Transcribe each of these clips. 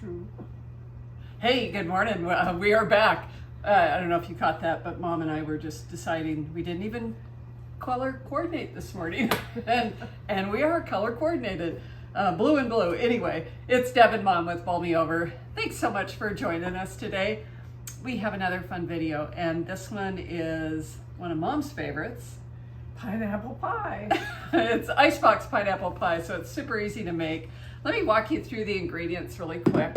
true. Hey, good morning. We are back. I don't know if you caught that, but Mom and I were just deciding we didn't even color coordinate this morning. and we are color coordinated. Blue and blue. Anyway, it's Deb and Mom with Bowl Me Over. Thanks so much for joining us today. We have another fun video, and this one is one of Mom's favorites. Pineapple pie. It's icebox pineapple pie, so it's super easy to make. Let me walk you through the ingredients really quick.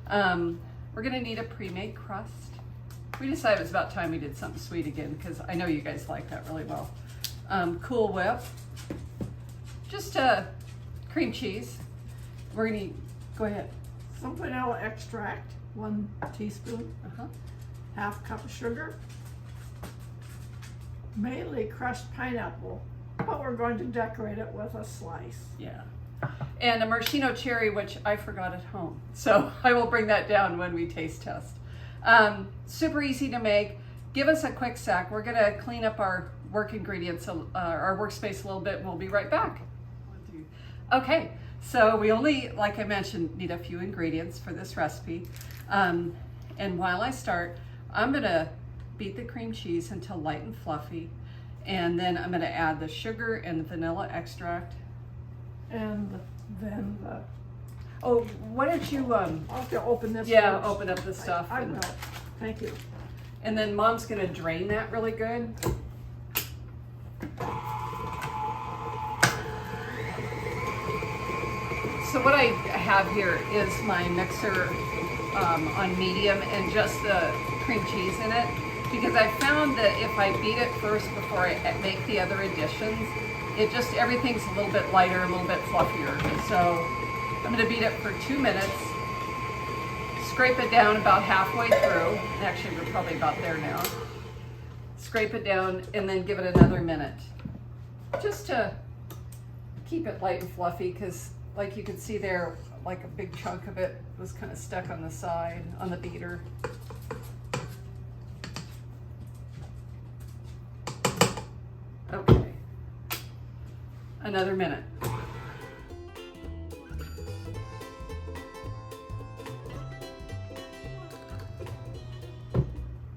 We're gonna need a pre-made crust. We decided it was about time we did something sweet again because I know you guys like that really well. Cool Whip, just cream cheese. We're gonna go ahead. Some vanilla extract, 1 teaspoon, half cup of sugar, mainly crushed pineapple, but we're going to decorate it with a slice. Yeah. And a maraschino cherry, which I forgot at home. So I will bring that down when we taste test. Super easy to make. Give us a quick sec. We're gonna clean up our work ingredients, our workspace a little bit, and we'll be right back. Okay, so we only, like I mentioned, need a few ingredients for this recipe. And while I start, I'm gonna beat the cream cheese until light and fluffy. And then I'm gonna add the sugar and the vanilla extract. And then Oh, why don't you, I'll have to open this yeah, first. open up the stuff. I will. Thank you. And then Mom's gonna drain that really good. So what I have here is my mixer on medium and just the cream cheese in it, because I found that if I beat it first before I make the other additions, everything's a little bit lighter, a little bit fluffier. So I'm gonna beat it for 2 minutes, scrape it down about halfway through. Actually, we're probably about there now. Scrape it down and then give it another minute, just to keep it light and fluffy, because like you can see there, like a big chunk of it was kind of stuck on the side, on the beater. Okay, another minute.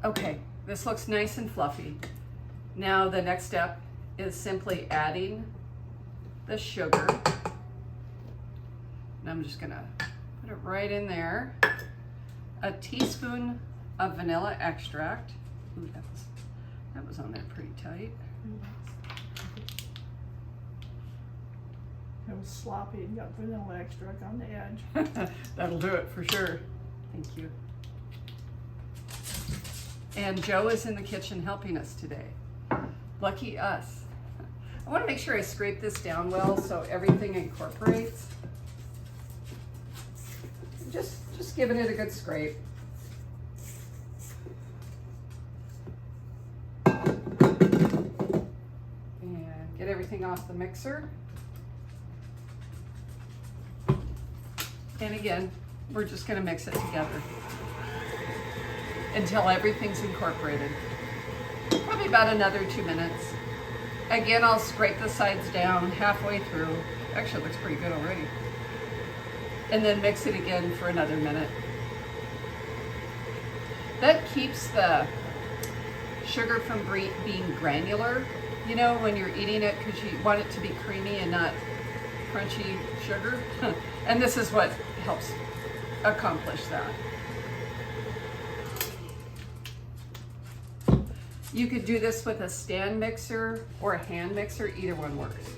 Okay, this looks nice and fluffy. Now the next step is simply adding the sugar. And I'm just gonna put it right in there. A teaspoon of vanilla extract. Ooh, that was on there pretty tight. It was sloppy and got vanilla extract on the edge. That'll do it for sure. Thank you. And Joe is in the kitchen helping us today. Lucky us. I want to make sure I scrape this down well so everything incorporates. Just giving it a good scrape. And get everything off the mixer. And again, we're just going to mix it together until everything's incorporated. Probably about another 2 minutes. Again, I'll scrape the sides down halfway through. Actually, it looks pretty good already. And then mix it again for another minute. That keeps the sugar from being granular, you know, when you're eating it, because you want it to be creamy and not crunchy sugar. And this is what helps accomplish that. You could do this with a stand mixer or a hand mixer, either one works.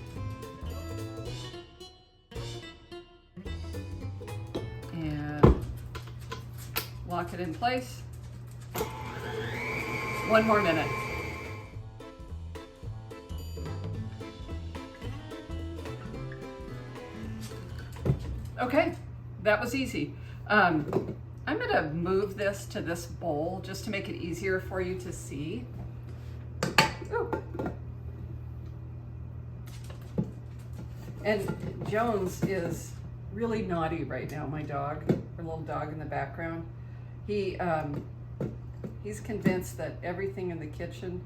And lock it in place. 1 more minute. Okay, that was easy. I'm gonna move this to this bowl just to make it easier for you to see. Ooh. And Jones is really naughty right now, my dog, our little dog in the background. He's convinced that everything in the kitchen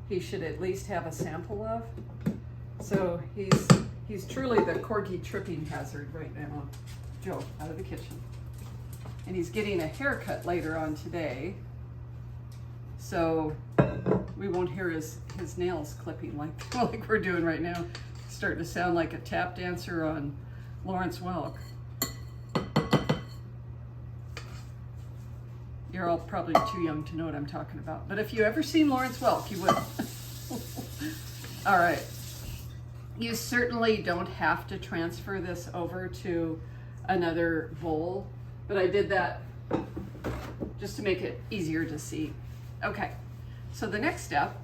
he should at least have a sample of. So he's truly the corgi tripping hazard right now. Joe, out of the kitchen. and he's getting a haircut later on today. So we won't hear his nails clipping like we're doing right now. Starting to sound like a tap dancer on Lawrence Welk. You're all probably too young to know what I'm talking about. But if you ever seen Lawrence Welk, you will. All right. You certainly don't have to transfer this over to another bowl, but I did that just to make it easier to see. Okay, so the next step,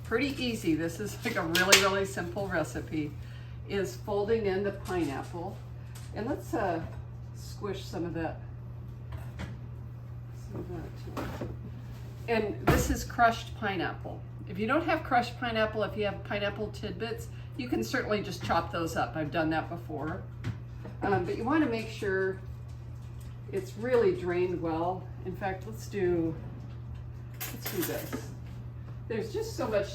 pretty easy. This is like a really, really simple recipe, is folding in the pineapple. And let's squish some of that. And this is crushed pineapple. If you don't have crushed pineapple, if you have pineapple tidbits, you can certainly just chop those up. I've done that before. But you want to make sure it's really drained well. In fact, let's do this. There's just so much,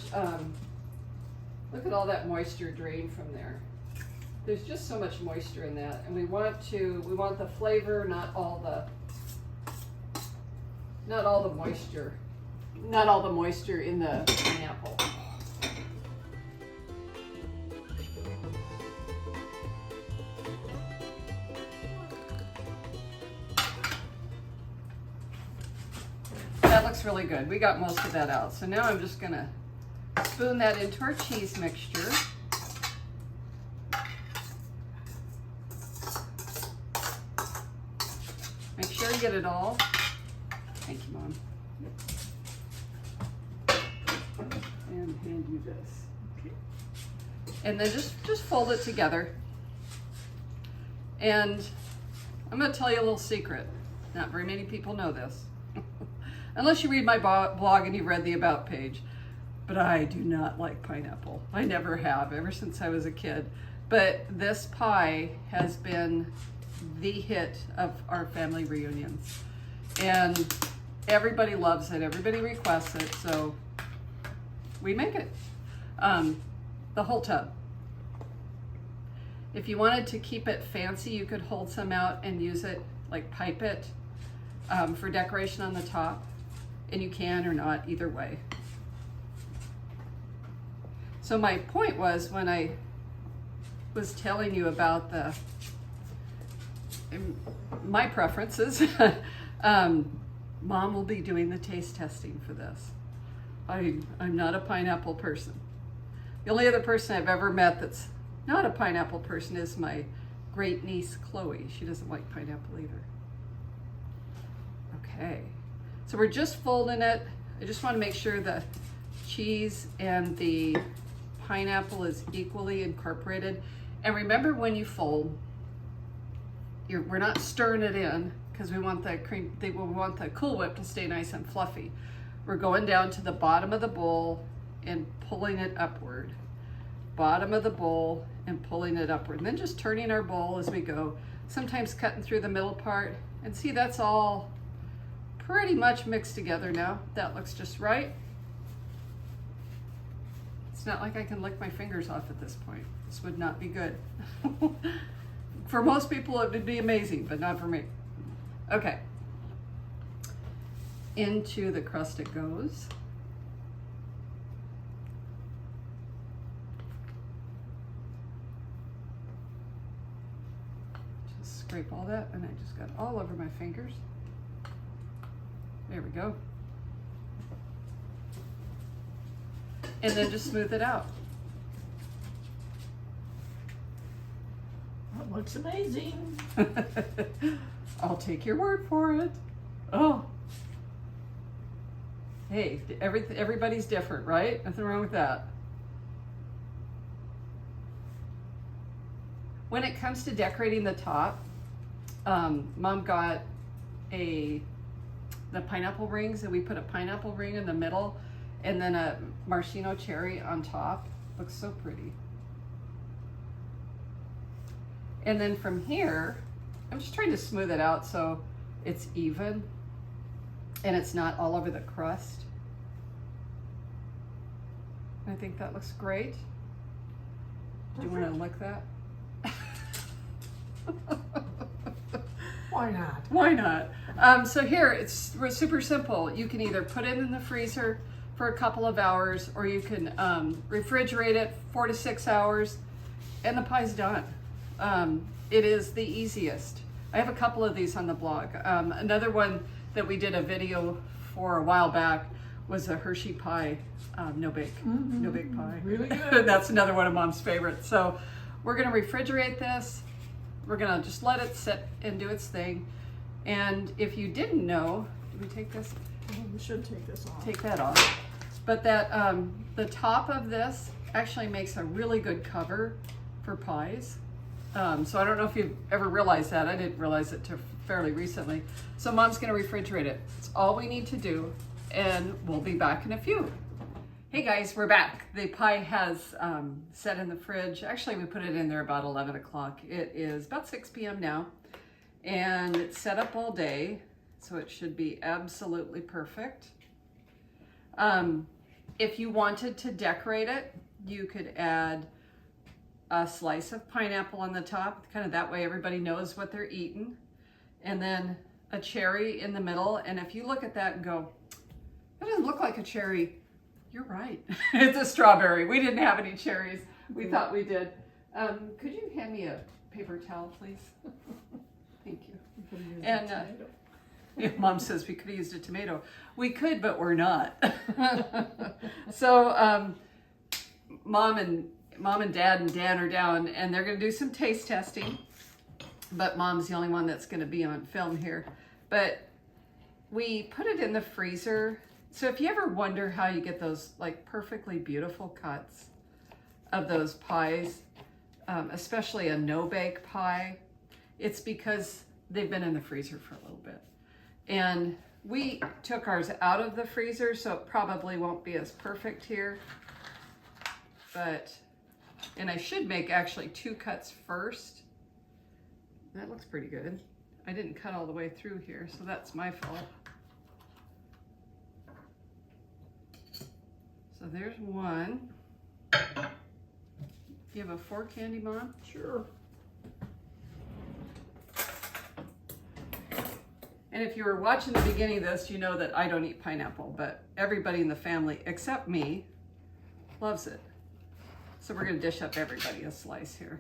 look at all that moisture drained from there. There's just so much moisture in that. And we want the flavor, not all the moisture in the pineapple. That looks really good. We got most of that out. So now I'm just gonna spoon that into our cheese mixture. Make sure you get it all. Thank you, Mom. And hand you this. Okay. And then just fold it together. And I'm going to tell you a little secret. Not very many people know this. Unless you read my blog and you've read the About page. But I do not like pineapple. I never have, ever since I was a kid. But this pie has been the hit of our family reunions. And everybody loves it. Everybody requests it. So we make it. The whole tub. If you wanted to keep it fancy, you could hold some out and use it, like pipe it, for decoration on the top. And you can or not, either way. So my point was, when I was telling you about my preferences, Mom will be doing the taste testing for this. I'm not a pineapple person. The only other person I've ever met that's not a pineapple person is my great niece, Chloe. She doesn't like pineapple either. Okay, so we're just folding it. I just want to make sure the cheese and the pineapple is equally incorporated. And remember, when you fold, we're not stirring it in, because we want the Cool Whip to stay nice and fluffy. We're going down to the bottom of the bowl and pulling it upward. Bottom of the bowl and pulling it upward. And then just turning our bowl as we go. Sometimes cutting through the middle part. And see, that's all pretty much mixed together now. That looks just right. It's not like I can lick my fingers off at this point. This would not be good. For most people, it would be amazing, but not for me. Okay. Into the crust it goes. Just scrape all that, and I just got all over my fingers. There we go. And then just smooth it out. That looks amazing. I'll take your word for it. Oh. Hey, everybody's different, right? Nothing wrong with that. When it comes to decorating the top, Mom got the pineapple rings, and we put a pineapple ring in the middle and then a maraschino cherry on top. Looks so pretty. And then from here, I'm just trying to smooth it out so it's even and it's not all over the crust. I think that looks great. Do you want to lick that? Well, Why not? Why not? So here, it's super simple. You can either put it in the freezer for a couple of hours, or you can refrigerate it 4 to 6 hours, and the pie's done. It is the easiest. I have a couple of these on the blog. Another one that we did a video for a while back was a Hershey pie, no bake pie. Really good. That's another one of Mom's favorites. So we're gonna refrigerate this. We're gonna just let it sit and do its thing. And if you didn't know, did we take this? We should take this off. Take that off. But that the top of this actually makes a really good cover for pies. So I don't know if you've ever realized that. I didn't realize it till fairly recently. So Mom's gonna refrigerate it. It's all we need to do, and we'll be back in a few. Hey guys, we're back. The pie has set in the fridge. Actually, we put it in there about 11 o'clock. It is about 6 p.m. now, and it's set up all day, so it should be absolutely perfect. If you wanted to decorate it, you could add a slice of pineapple on the top, kind of that way everybody knows what they're eating, and then a cherry in the middle. And if you look at that and go, that doesn't look like a cherry, you're right. It's a strawberry. We didn't have any cherries. We thought we did. Could you hand me a paper towel, please? Thank you. And if Mom says we could have used a tomato, we could, but we're not. So Mom and Dad and Dan are down, and they're going to do some taste testing. But Mom's the only one that's going to be on film here. But we put it in the freezer. So if you ever wonder how you get those like perfectly beautiful cuts of those pies, especially a no-bake pie, it's because they've been in the freezer for a little bit. And we took ours out of the freezer, so it probably won't be as perfect here. And I should make actually 2 cuts first. That looks pretty good. I didn't cut all the way through here, so that's my fault. So there's one. You have a fork handy, Mom? Sure. And if you were watching the beginning of this, you know that I don't eat pineapple, but everybody in the family, except me, loves it. So we're gonna dish up everybody a slice here.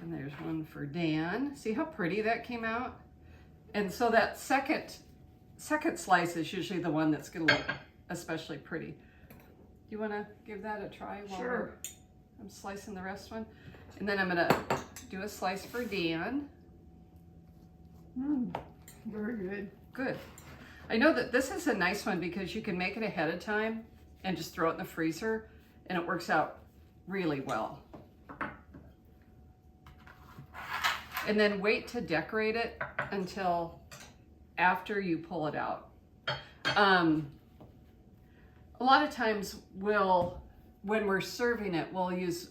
And there's one for Dan. See how pretty that came out? And so that second slice is usually the one that's gonna look especially pretty. You wanna give that a try while Sure. I'm slicing the rest one? And then I'm gonna do a slice for Dan. Very good. Good. I know that this is a nice one because you can make it ahead of time and just throw it in the freezer, and it works out really well. And then wait to decorate it until after you pull it out. A lot of times when we're serving it, we'll use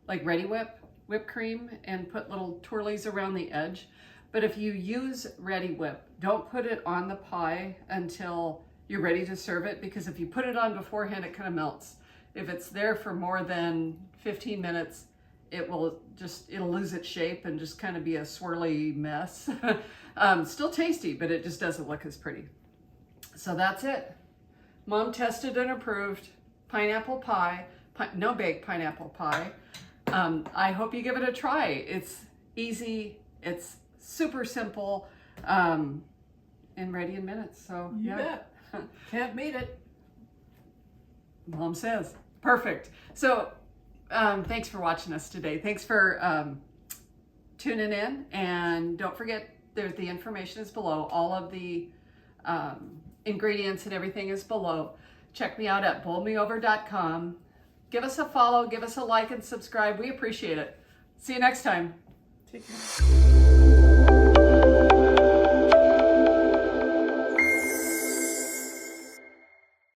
like Ready whipped cream and put little twirlies around the edge. But if you use Ready Whip, don't put it on the pie until you're ready to serve it, because if you put it on beforehand, it kind of melts. If it's there for more than 15 minutes, it'll lose its shape and just kind of be a swirly mess. Still tasty, but it just doesn't look as pretty. So that's it. Mom tested and approved pineapple pie, no-bake pineapple pie. I hope you give it a try. It's easy, it's super simple, and ready in minutes. So You bet. Can't beat it. Mom says. Perfect. So thanks for watching us today. Thanks for tuning in, and don't forget the information is below. All of the ingredients and everything is below. Check me out at bowlmeover.com. Give us a follow, give us a like and subscribe. We appreciate it. See you next time. Take care.